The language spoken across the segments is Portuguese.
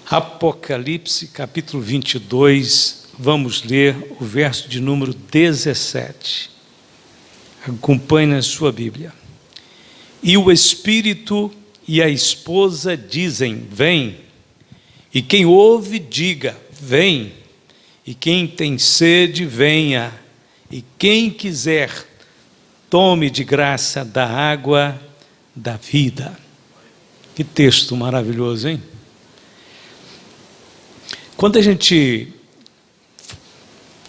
Apocalipse, capítulo 22, vamos ler o verso de número 17. Acompanhe na sua Bíblia. E o Espírito e a esposa dizem, vem. E quem ouve, diga, vem. E quem tem sede, venha. E quem quiser, tome de graça da água da vida. Que texto maravilhoso, hein? Quando a gente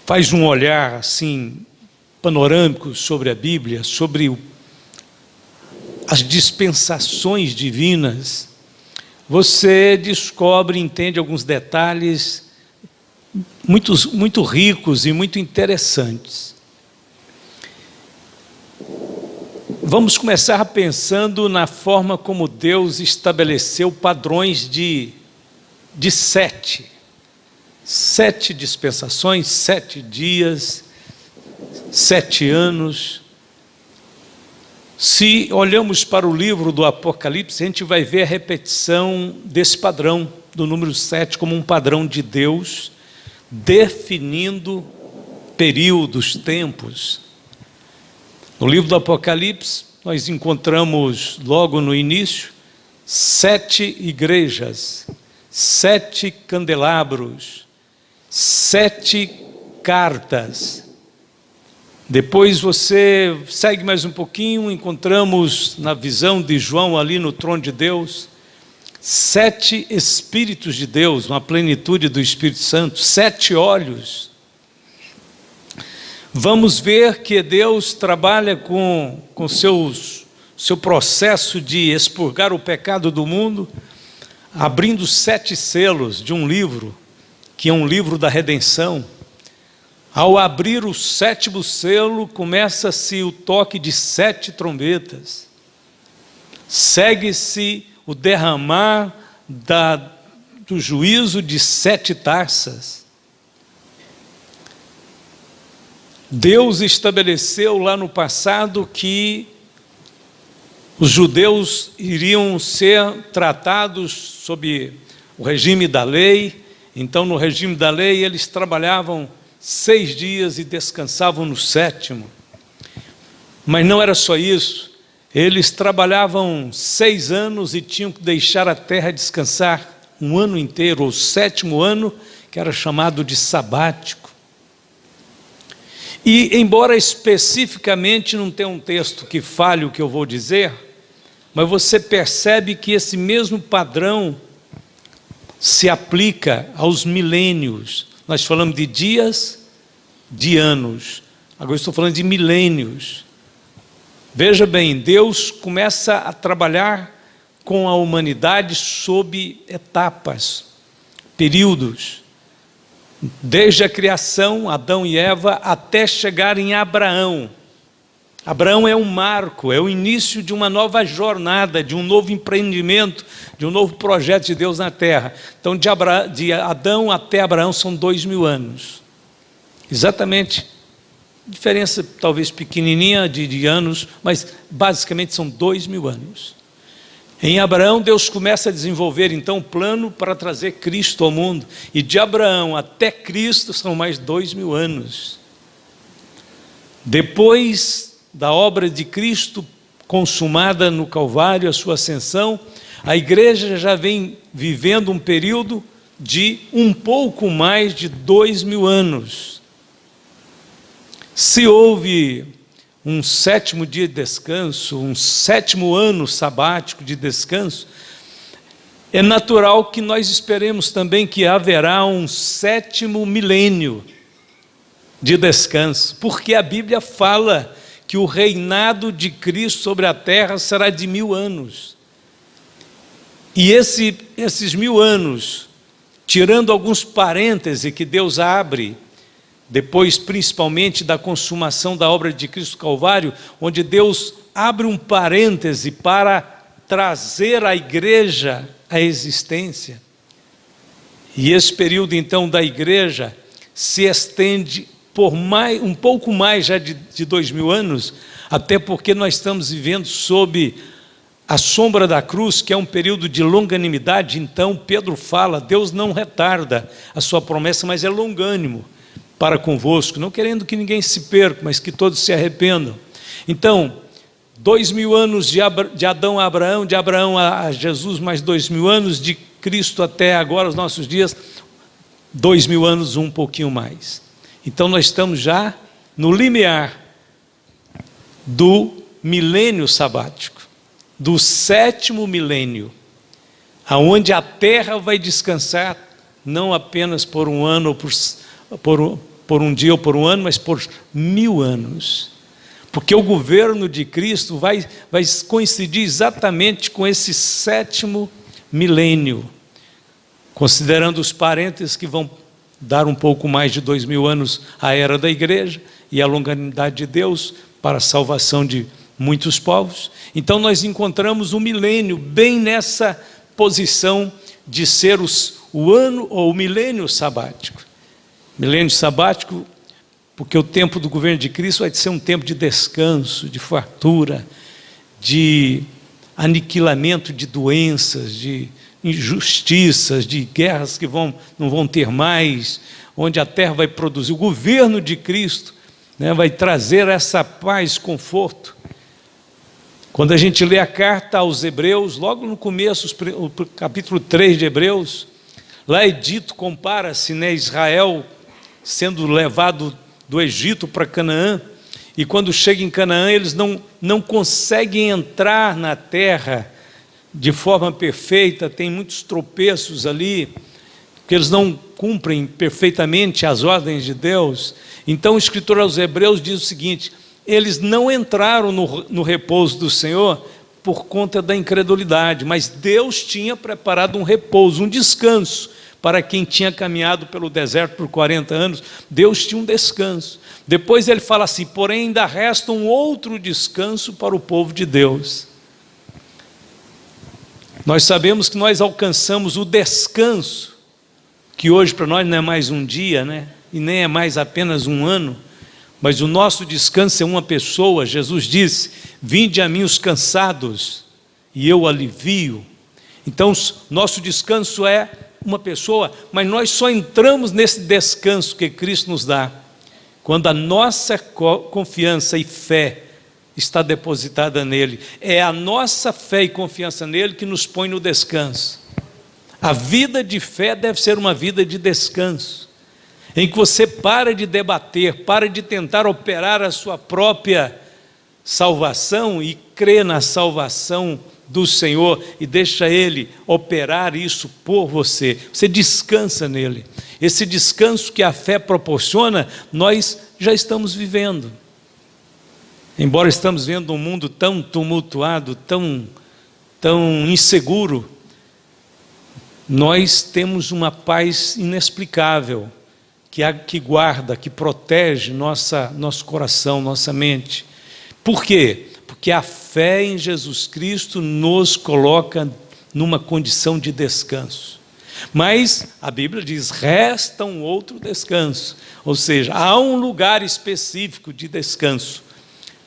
faz um olhar assim panorâmico sobre a Bíblia, sobre as dispensações divinas, você descobre, entende alguns detalhes muito ricos e muito interessantes. Vamos começar pensando na forma como Deus estabeleceu padrões de 7 dispensações, 7 dias, 7 anos. Se olhamos para o livro do Apocalipse, a gente vai ver a repetição desse padrão, do número 7, como um padrão de Deus, definindo períodos, tempos. No livro do Apocalipse, nós encontramos logo no início 7 igrejas, 7 candelabros, 7 cartas. Depois você segue mais um pouquinho, encontramos na visão de João ali no trono de Deus, 7 Espíritos de Deus, uma plenitude do Espírito Santo, 7 olhos. Vamos ver que Deus trabalha com seu processo de expurgar o pecado do mundo, abrindo 7 selos de um livro, que é um livro da redenção. Ao abrir o 7º selo, começa-se o toque de 7 trombetas. Segue-se o derramar do juízo de 7 taças. Deus estabeleceu lá no passado que os judeus iriam ser tratados sob o regime da lei. Então, no regime da lei, eles trabalhavam 6 dias e descansavam no 7º. Mas não era só isso. Eles trabalhavam 6 anos e tinham que deixar a terra descansar um ano inteiro, ou 7º ano, que era chamado de sabático. E, embora especificamente não tenha um texto que fale o que eu vou dizer, mas você percebe que esse mesmo padrão se aplica aos milênios. Nós falamos de dias, de anos. Agora estou falando de milênios. Veja bem, Deus começa a trabalhar com a humanidade sob etapas, períodos. Desde a criação, Adão e Eva, até chegar em Abraão. Abraão é um marco, é o início de uma nova jornada, de um novo empreendimento, de um novo projeto de Deus na terra. Então, de Adão até Abraão são 2000 anos. Exatamente. Diferença talvez pequenininha de anos, mas basicamente são 2000 anos. Em Abraão, Deus começa a desenvolver então o plano para trazer Cristo ao mundo. E de Abraão até Cristo são mais 2000 anos. Depois da obra de Cristo consumada no Calvário, a sua ascensão, a igreja já vem vivendo um período de um pouco mais de 2000 anos. Se houve um 7º dia de descanso, um 7º ano sabático de descanso, é natural que nós esperemos também que haverá um 7º milênio de descanso, porque a Bíblia fala que o reinado de Cristo sobre a terra será de 1000 anos. E esses 1000 anos, tirando alguns parênteses que Deus abre, depois principalmente da consumação da obra de Cristo Calvário, onde Deus abre um parêntese para trazer a igreja à existência. E esse período então da igreja se estende por um pouco mais já de 2000 anos, até porque nós estamos vivendo sob a sombra da cruz, que é um período de longanimidade, então Pedro fala, Deus não retarda a sua promessa, mas é longânimo para convosco, não querendo que ninguém se perca, mas que todos se arrependam. Então, 2000 anos de Adão a Abraão, de Abraão a Jesus, mais 2000 anos, de Cristo até agora, os nossos dias, 2000 anos, um pouquinho mais. Então nós estamos já no limiar do milênio sabático, do 7º milênio, aonde a terra vai descansar, não apenas por um ano, ou por um dia ou por um ano, mas por 1000 anos. Porque o governo de Cristo vai coincidir exatamente com esse 7º milênio, considerando os parênteses que vão dar um pouco mais de 2000 anos à era da igreja e a longanimidade de Deus para a salvação de muitos povos. Então nós encontramos o milênio bem nessa posição de ser o ano ou o milênio sabático. Milênio sabático, porque o tempo do governo de Cristo vai ser um tempo de descanso, de fartura, de aniquilamento de doenças, de injustiças, de guerras que não vão ter mais, onde a terra vai produzir. O governo de Cristo, né, vai trazer essa paz, conforto. Quando a gente lê a carta aos Hebreus, logo no começo, o capítulo 3 de Hebreus, lá é dito, compara-se, né, Israel sendo levado do Egito para Canaã, e quando chega em Canaã, eles não conseguem entrar na terra de forma perfeita, tem muitos tropeços ali, porque eles não cumprem perfeitamente as ordens de Deus. Então o escritor aos Hebreus diz o seguinte: eles não entraram no repouso do Senhor por conta da incredulidade, mas Deus tinha preparado um repouso, um descanso, para quem tinha caminhado pelo deserto por 40 anos, Deus tinha um descanso. Depois ele fala assim: porém ainda resta um outro descanso para o povo de Deus. Nós sabemos que nós alcançamos o descanso, que hoje para nós não é mais um dia, né? E nem é mais apenas um ano, mas o nosso descanso é uma pessoa. Jesus disse: vinde a mim os cansados, e eu alivio. Então nosso descanso é uma pessoa, mas nós só entramos nesse descanso que Cristo nos dá quando a nossa confiança e fé está depositada nele. É a nossa fé e confiança nele que nos põe no descanso. A vida de fé deve ser uma vida de descanso, em que você para de debater, para de tentar operar a sua própria salvação e crê na salvação do Senhor e deixa Ele operar isso por você. Você descansa nele. Esse descanso que a fé proporciona, nós já estamos vivendo. Embora estamos vendo um mundo tão tumultuado, tão inseguro, nós temos uma paz inexplicável, que guarda, que protege nosso coração, nossa mente. Por quê? Porque a fé em Jesus Cristo nos coloca numa condição de descanso. Mas a Bíblia diz: resta um outro descanso, ou seja, há um lugar específico de descanso.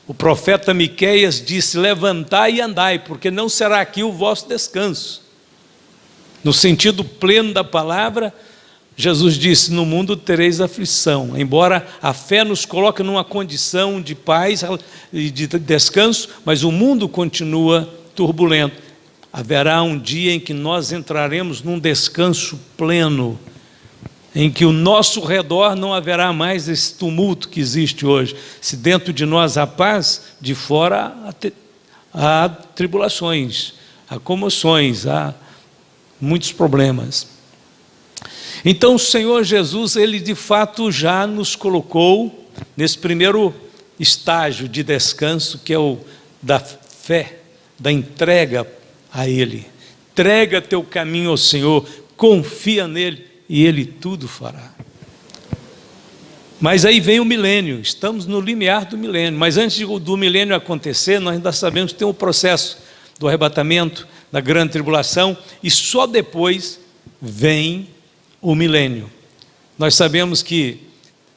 O profeta Miqueias disse: levantai e andai, porque não será aqui o vosso descanso. No sentido pleno da palavra, Jesus disse: no mundo tereis aflição. Embora a fé nos coloque numa condição de paz e de descanso, mas o mundo continua turbulento. Haverá um dia em que nós entraremos num descanso pleno, em que ao nosso redor não haverá mais esse tumulto que existe hoje. Se dentro de nós há paz, de fora há tribulações, há comoções, há muitos problemas. Então o Senhor Jesus, Ele de fato já nos colocou nesse primeiro estágio de descanso, que é o da fé, da entrega a Ele. Entrega teu caminho ao Senhor, confia nele e Ele tudo fará. Mas aí vem o milênio, estamos no limiar do milênio, mas antes do milênio acontecer, nós ainda sabemos que tem o processo do arrebatamento, da grande tribulação, e só depois vem o milênio. Nós sabemos que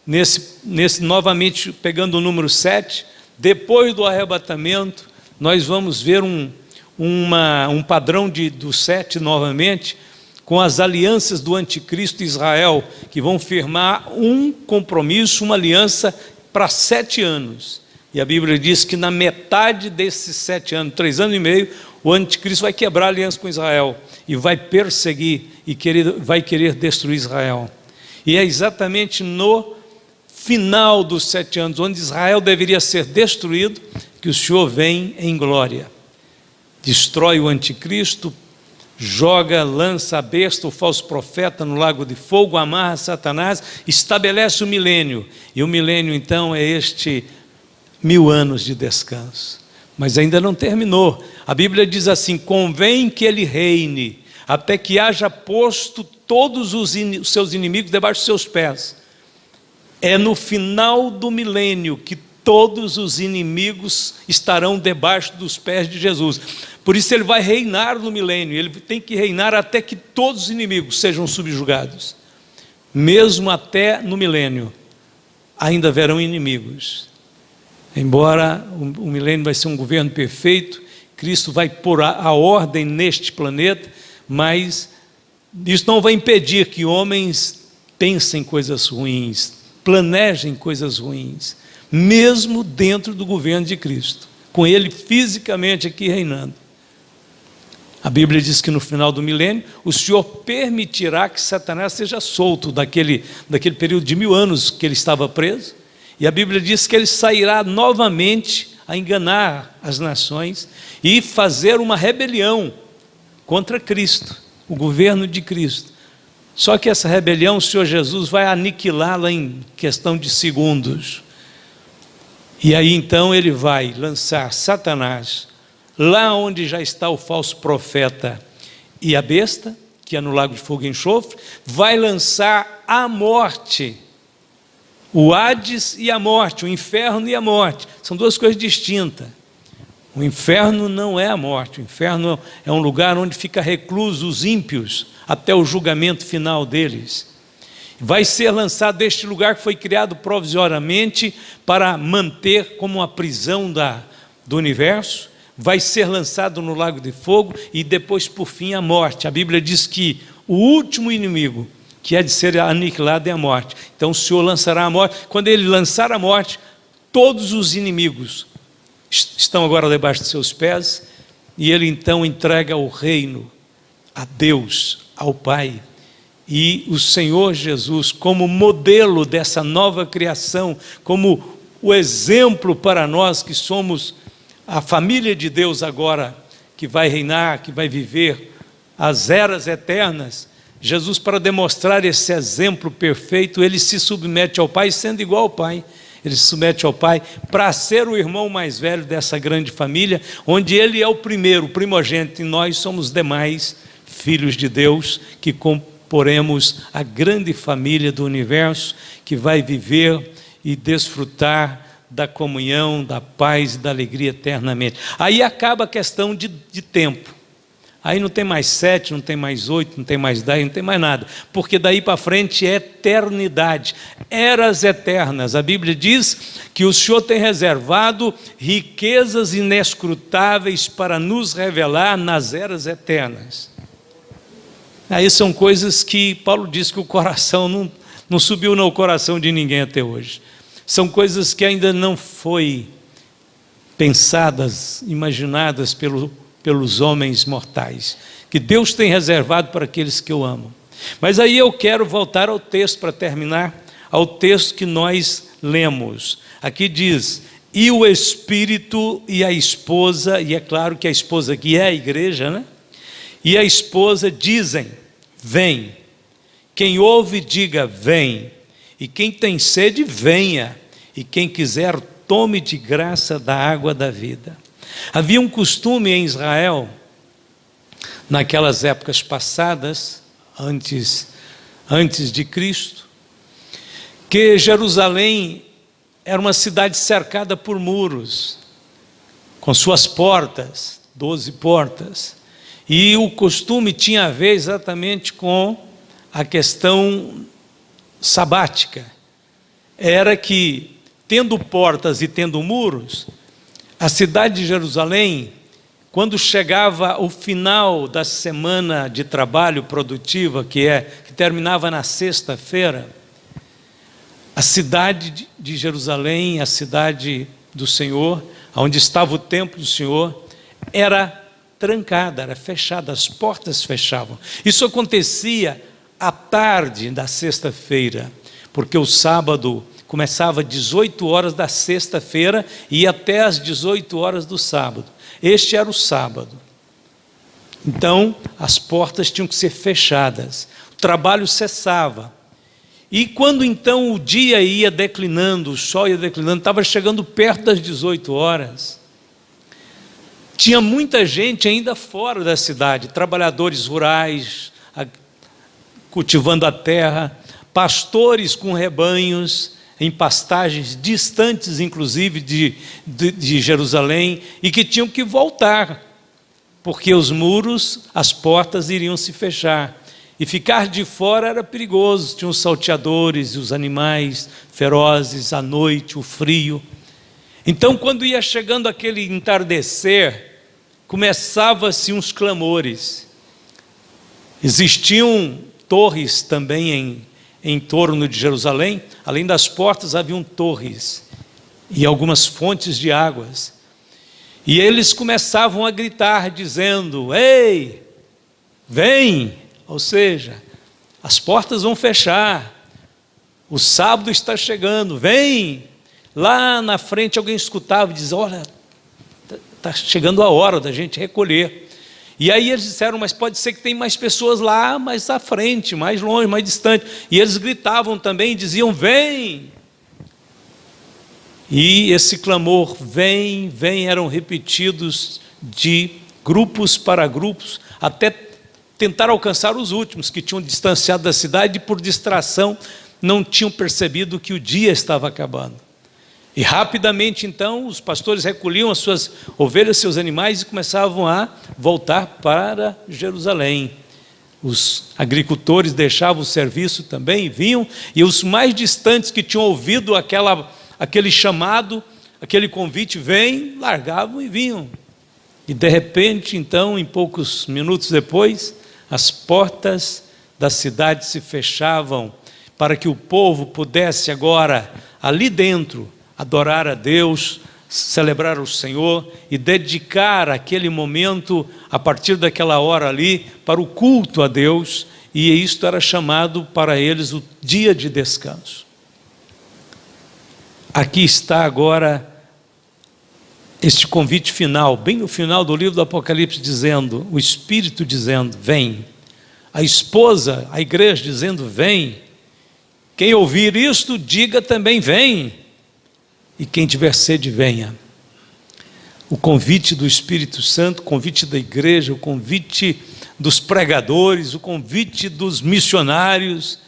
nesse novamente pegando o número 7, depois do arrebatamento, nós vamos ver um um padrão do 7 novamente, com as alianças do anticristo e Israel, que vão firmar um compromisso, uma aliança para 7 anos. E a Bíblia diz que na metade desses 7 anos, 3 anos e meio, o anticristo vai quebrar a aliança com Israel e vai perseguir e vai querer destruir Israel. E é exatamente no final dos 7 anos, onde Israel deveria ser destruído, que o Senhor vem em glória. Destrói o anticristo, lança a besta, o falso profeta, no lago de fogo, amarra Satanás, estabelece o milênio. E o milênio então é este 1000 anos de descanso. Mas ainda não terminou. A Bíblia diz assim: convém que ele reine, até que haja posto todos os seus inimigos debaixo dos seus pés. É no final do milênio que todos os inimigos estarão debaixo dos pés de Jesus. Por isso ele vai reinar no milênio, ele tem que reinar até que todos os inimigos sejam subjugados. Mesmo até no milênio, ainda haverão inimigos. Embora o milênio vai ser um governo perfeito, Cristo vai pôr a ordem neste planeta, mas isso não vai impedir que homens pensem coisas ruins, planejem coisas ruins, mesmo dentro do governo de Cristo, com Ele fisicamente aqui reinando. A Bíblia diz que no final do milênio, o Senhor permitirá que Satanás seja solto daquele período de 1000 anos que ele estava preso, e a Bíblia diz que ele sairá novamente a enganar as nações e fazer uma rebelião contra Cristo, o governo de Cristo. Só que essa rebelião, o Senhor Jesus vai aniquilá-la em questão de segundos. E aí então ele vai lançar Satanás lá onde já está o falso profeta e a besta, que é no lago de fogo e enxofre, vai lançar a morte, o Hades e a morte, o inferno e a morte. São duas coisas distintas. O inferno não é a morte, o inferno é um lugar onde fica recluso os ímpios até o julgamento final deles. Vai ser lançado deste lugar que foi criado provisoriamente para manter como uma prisão do universo. Vai ser lançado no lago de fogo e depois por fim a morte. A Bíblia diz que o último inimigo que é de ser aniquilado é a morte. Então o Senhor lançará a morte. Quando ele lançar a morte, todos os inimigos estão agora debaixo de seus pés, e ele então entrega o reino a Deus, ao Pai. E o Senhor Jesus, como modelo dessa nova criação, como o exemplo para nós que somos a família de Deus agora, que vai reinar, que vai viver as eras eternas, Jesus, para demonstrar esse exemplo perfeito, ele se submete ao Pai, sendo igual ao Pai. Ele se submete ao Pai para ser o irmão mais velho dessa grande família, onde ele é o primeiro, o primogênito, e nós somos demais filhos de Deus, que comporemos a grande família do universo, que vai viver e desfrutar da comunhão, da paz e da alegria eternamente. Aí acaba a questão de tempo. Aí não tem mais 7, não tem mais 8, não tem mais 10, não tem mais nada. Porque daí para frente é eternidade, eras eternas. A Bíblia diz que o Senhor tem reservado riquezas inescrutáveis para nos revelar nas eras eternas. Aí são coisas que Paulo diz que o coração não subiu no coração de ninguém até hoje. São coisas que ainda não foi pensadas, imaginadas pelos homens mortais, que Deus tem reservado para aqueles que o amam. Mas aí eu quero voltar ao texto para terminar, ao texto que nós lemos. Aqui diz: e o Espírito e a esposa, e é claro que a esposa aqui é a igreja, né? E a esposa dizem: vem. Quem ouve, diga: vem. E quem tem sede, venha. E quem quiser, tome de graça da água da vida. Havia um costume em Israel, naquelas épocas passadas, antes de Cristo, que Jerusalém era uma cidade cercada por muros, com suas portas, 12 portas, e o costume tinha a ver exatamente com a questão sabática. Era que, tendo portas e tendo muros, a cidade de Jerusalém quando chegava o final da semana de trabalho produtiva, que terminava na sexta-feira, a cidade de Jerusalém, a cidade do Senhor, onde estava o templo do Senhor, era trancada, era fechada, as portas fechavam. Isso acontecia à tarde da sexta-feira, porque o sábado começava às 18 horas da sexta-feira e ia até às 18 horas do sábado. Este era o sábado. Então, as portas tinham que ser fechadas, o trabalho cessava. E quando então o dia ia declinando, o sol ia declinando, estava chegando perto das 18 horas, tinha muita gente ainda fora da cidade, trabalhadores rurais, cultivando a terra, pastores com rebanhos, em pastagens distantes, inclusive, de Jerusalém, e que tinham que voltar, porque os muros, as portas iriam se fechar. E ficar de fora era perigoso, tinham os salteadores, os animais ferozes, à noite, o frio. Então, quando ia chegando aquele entardecer, começava-se uns clamores. Existiam torres também em torno de Jerusalém, além das portas haviam torres e algumas fontes de águas. E eles começavam a gritar, dizendo: ei, vem! Ou seja, as portas vão fechar, o sábado está chegando, vem! Lá na frente alguém escutava e dizia: olha, está chegando a hora da gente recolher. E aí eles disseram: mas pode ser que tem mais pessoas lá, mais à frente, mais longe, mais distante. E eles gritavam também e diziam: vem! E esse clamor, vem, vem, eram repetidos de grupos para grupos, até tentar alcançar os últimos, que tinham distanciado da cidade e por distração não tinham percebido que o dia estava acabando. E rapidamente então os pastores recolhiam as suas ovelhas, seus animais e começavam a voltar para Jerusalém. Os agricultores deixavam o serviço também, vinham, e os mais distantes que tinham ouvido aquele chamado, aquele convite, vem, largavam e vinham. E de repente então, em poucos minutos depois, as portas da cidade se fechavam para que o povo pudesse agora, ali dentro, adorar a Deus, celebrar o Senhor e dedicar aquele momento, a partir daquela hora ali, para o culto a Deus, e isto era chamado para eles o dia de descanso. Aqui está agora este convite final, bem no final do livro do Apocalipse, dizendo, o Espírito dizendo, vem. A esposa, a igreja dizendo, vem. Quem ouvir isto, diga também, vem. E quem tiver sede, venha. O convite do Espírito Santo, o convite da igreja, o convite dos pregadores, o convite dos missionários,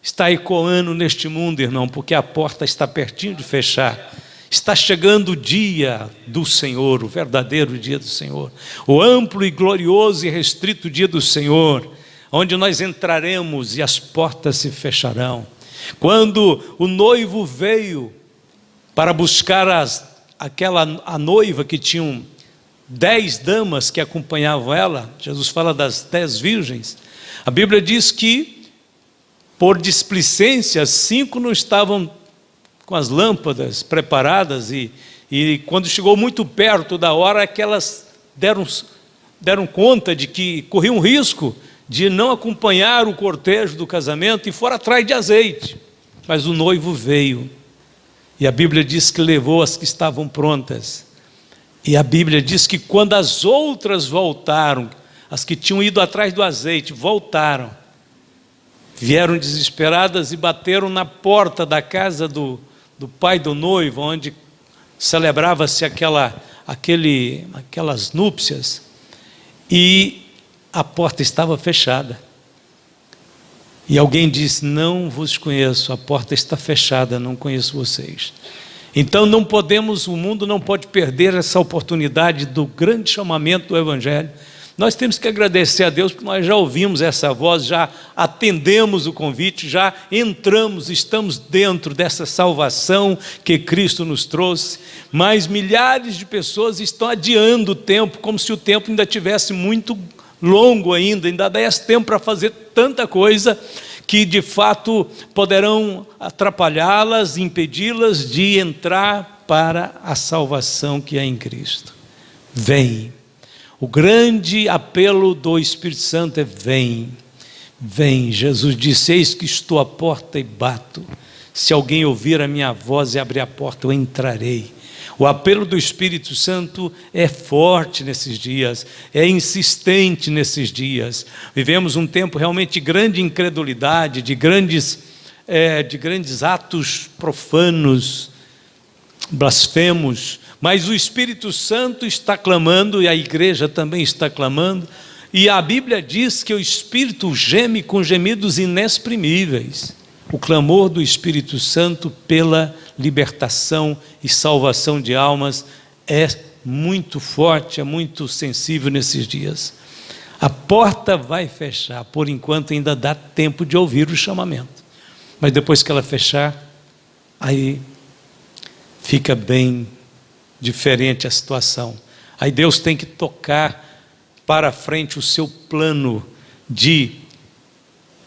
está ecoando neste mundo, irmão, porque a porta está pertinho de fechar. Está chegando o dia do Senhor, o verdadeiro dia do Senhor, o amplo e glorioso e restrito dia do Senhor, onde nós entraremos e as portas se fecharão. Quando o noivo veio para buscar a noiva, que tinham 10 damas que acompanhavam ela, Jesus fala das 10 virgens, a Bíblia diz que, por displicência, 5 não estavam com as lâmpadas preparadas, e quando chegou muito perto da hora, aquelas deram conta de que corriam risco de não acompanhar o cortejo do casamento e foram atrás de azeite. Mas o noivo veio, e a Bíblia diz que levou as que estavam prontas, e a Bíblia diz que quando as outras voltaram, as que tinham ido atrás do azeite, voltaram, vieram desesperadas e bateram na porta da casa do pai do noivo, onde celebrava-se aquelas núpcias, e a porta estava fechada. E alguém disse: não vos conheço, a porta está fechada, não conheço vocês. Então o mundo não pode perder essa oportunidade do grande chamamento do Evangelho, Nós temos que agradecer a Deus, porque nós já ouvimos essa voz, já atendemos o convite, já entramos, estamos dentro dessa salvação que Cristo nos trouxe, mas milhares de pessoas estão adiando o tempo, como se o tempo ainda tivesse muito longo ainda desse tempo para fazer tanta coisa, que de fato poderão atrapalhá-las, impedi-las de entrar para a salvação que é em Cristo. Vem. O grande apelo do Espírito Santo é: vem, vem. Jesus disse: eis que estou à porta e bato. Se alguém ouvir a minha voz e abrir a porta, eu entrarei. O apelo do Espírito Santo é forte nesses dias, é insistente nesses dias. Vivemos um tempo realmente de grande incredulidade, de grandes atos profanos, blasfemos, mas o Espírito Santo está clamando, e a igreja também está clamando, e a Bíblia diz que o Espírito geme com gemidos inexprimíveis. O clamor do Espírito Santo pela libertação e salvação de almas é muito forte, é muito sensível nesses dias. A porta vai fechar, por enquanto ainda dá tempo de ouvir o chamamento, mas depois que ela fechar, aí fica bem diferente a situação. Aí Deus tem que tocar para frente o seu plano de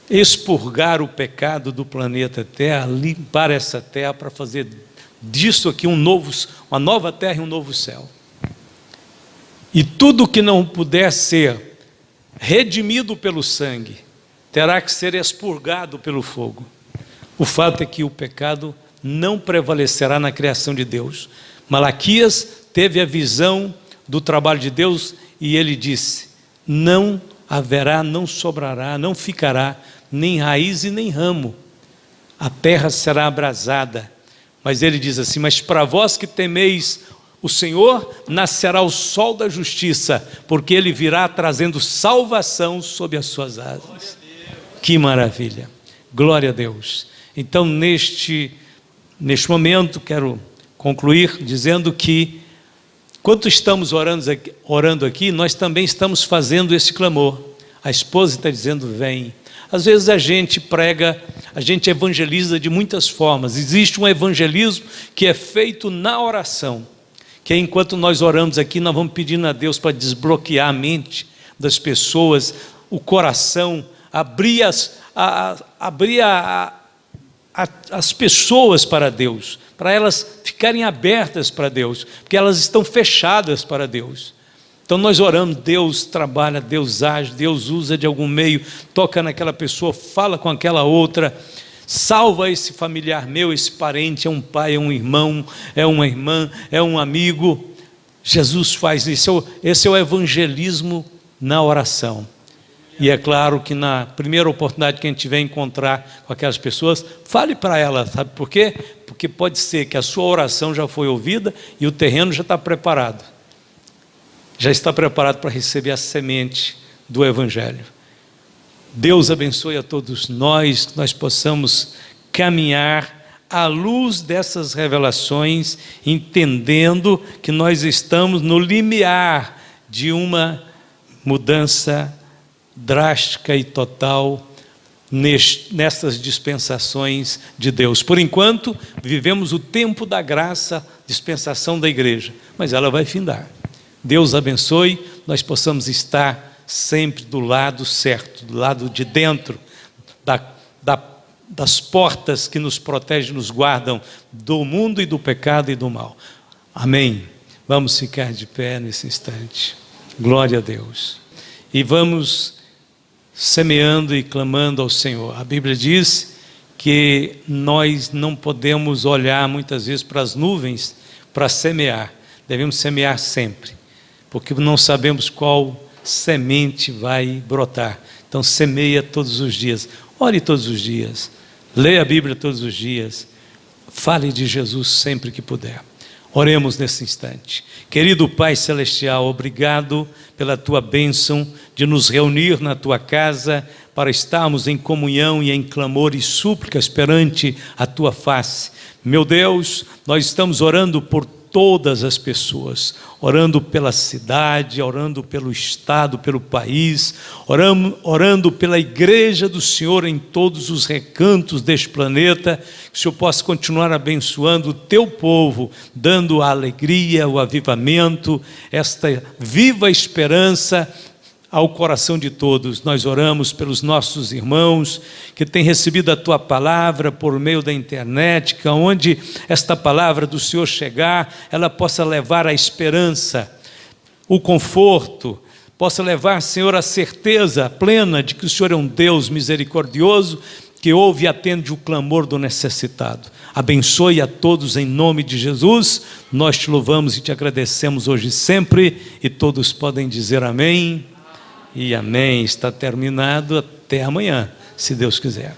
expurgar o pecado do planeta Terra, limpar essa terra para fazer disso aqui uma nova terra e um novo céu. E tudo que não puder ser redimido pelo sangue, terá que ser expurgado pelo fogo. O fato é que o pecado não prevalecerá na criação de Deus. Malaquias teve a visão do trabalho de Deus e ele disse: não haverá, não sobrará, não ficará nem raiz e nem ramo, a terra será abrasada. Mas ele diz assim: mas para vós que temeis o Senhor, nascerá o sol da justiça, porque ele virá trazendo salvação sob as suas asas. Que maravilha, glória a Deus. Então neste momento quero concluir dizendo que, enquanto estamos orando aqui, nós também estamos fazendo esse clamor. A esposa está dizendo: vem. Às vezes a gente prega, a gente evangeliza de muitas formas. Existe um evangelismo que é feito na oração, que é enquanto nós oramos aqui, nós vamos pedindo a Deus para desbloquear a mente das pessoas, o coração, abrir as pessoas para Deus, para elas ficarem abertas para Deus, porque elas estão fechadas para Deus. Então nós oramos, Deus trabalha, Deus age, Deus usa de algum meio, toca naquela pessoa, fala com aquela outra, salva esse familiar meu, esse parente, é um pai, é um irmão, é uma irmã, é um amigo. Jesus faz isso. Esse é o evangelismo na oração. E é claro que na primeira oportunidade que a gente tiver encontrar com aquelas pessoas, fale para elas, sabe por quê? Porque pode ser que a sua oração já foi ouvida e o terreno já está preparado. Já está preparado para receber a semente do Evangelho. Deus abençoe a todos nós, que nós possamos caminhar à luz dessas revelações, entendendo que nós estamos no limiar de uma mudança drástica e total nessas dispensações de Deus. Por enquanto, vivemos o tempo da graça, dispensação da igreja, mas ela vai findar. Deus abençoe, nós possamos estar sempre do lado certo, do lado de dentro das portas que nos protegem, nos guardam do mundo e do pecado e do mal. Amém. Vamos ficar de pé nesse instante. Glória a Deus. E vamos semeando e clamando ao Senhor. A Bíblia diz que nós não podemos olhar muitas vezes para as nuvens para semear. Devemos semear sempre, porque não sabemos qual semente vai brotar. Então semeia todos os dias, ore todos os dias, leia a Bíblia todos os dias, fale de Jesus sempre que puder. Oremos nesse instante. Querido Pai Celestial, obrigado pela Tua bênção de nos reunir na Tua casa para estarmos em comunhão e em clamor e súplicas perante a Tua face. Meu Deus, nós estamos orando por todas as pessoas, orando pela cidade, orando pelo estado, pelo país, orando pela igreja do Senhor em todos os recantos deste planeta, que o Senhor possa continuar abençoando o teu povo, dando a alegria, o avivamento, esta viva esperança ao coração de todos. Nós oramos pelos nossos irmãos que têm recebido a Tua palavra por meio da internet, que onde esta palavra do Senhor chegar, ela possa levar a esperança, o conforto, possa levar, Senhor, a certeza plena de que o Senhor é um Deus misericordioso, que ouve e atende o clamor do necessitado. Abençoe a todos em nome de Jesus. Nós te louvamos e te agradecemos hoje e sempre, e todos podem dizer amém. E amém. Está terminado. Até amanhã, se Deus quiser.